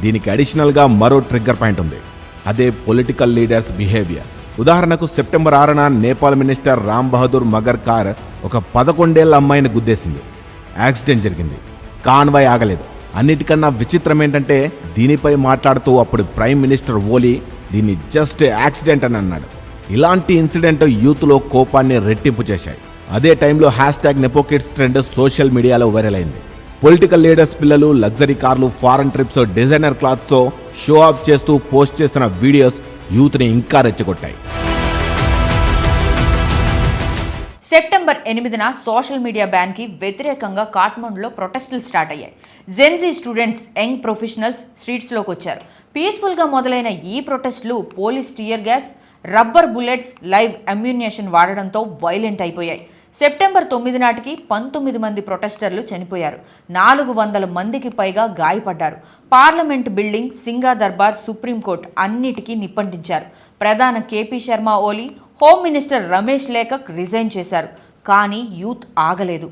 దీనికి అడిషనల్గా మరో ట్రిగ్గర్ పాయింట్ ఉంది. అదే పొలిటికల్ లీడర్స్ బిహేవియర్. ఉదాహరణకు సెప్టెంబర్ 6న నేపాల్ మినిస్టర్ రామ్ బహదూర్ మగర్ కార్ ఒక 11 ఏళ్ల అమ్మాయిని గుద్దేసింది. యాక్సిడెంట్ జరిగింది. కాన్వాయ్ ఆగలేదు. అన్నిటికన్నా విచిత్రం ఏంటంటే దీనిపై మాట్లాడుతూ అప్పుడు ప్రైమ్ మినిస్టర్ ఓలీ దీన్ని జస్ట్ యాక్సిడెంట్ అని అన్నాడు. ఇలాంటి ఇన్సిడెంట్ యూత్లో కోపాన్ని రెట్టింపు చేశాయి. అదే టైంలో #నెపోకిడ్స్ ట్రెండ్ సోషల్ మీడియాలో వైరల్ అయింది. పొలిటికల్ లీడర్స్ పిల్లలు లగ్జరీ కార్లు, ఫారెన్ ట్రిప్స్, డిజైనర్ క్లాత్స్తో షో ఆఫ్ చేస్తూ పోస్ట్ చేసిన వీడియోస్ యూత్ని ఇంకా రెచ్చగొట్టాయి. సెప్టెంబర్ 8న సోషల్ మీడియా బ్యాన్కి వ్యతిరేకంగా కాఠ్మండులో ప్రొటెస్టులు స్టార్ట్ అయ్యాయి. జెన్జీ స్టూడెంట్స్, యంగ్ ప్రొఫెషనల్స్ స్ట్రీట్స్లోకి వచ్చారు. పీస్ఫుల్గా మొదలైన ఈ ప్రొటెస్టులు police tear gas, rubber bullets, live ammunition వాడడంతో వైలెంట్ అయిపోయాయి. సెప్టెంబర్ 9 నాటికి 19 మంది ప్రొటెస్టర్లు చనిపోయారు. 400 మందికి పైగా గాయపడ్డారు. పార్లమెంట్ బిల్డింగ్, సింగా దర్బార్, సుప్రీంకోర్టు అన్నిటికీ నిప్పంటించారు. ప్రధాని కేపీ శర్మ ఓలీ, home minister Ramesh Lekhak resign చేశారు. కానీ యూత్ ఆగలేదు.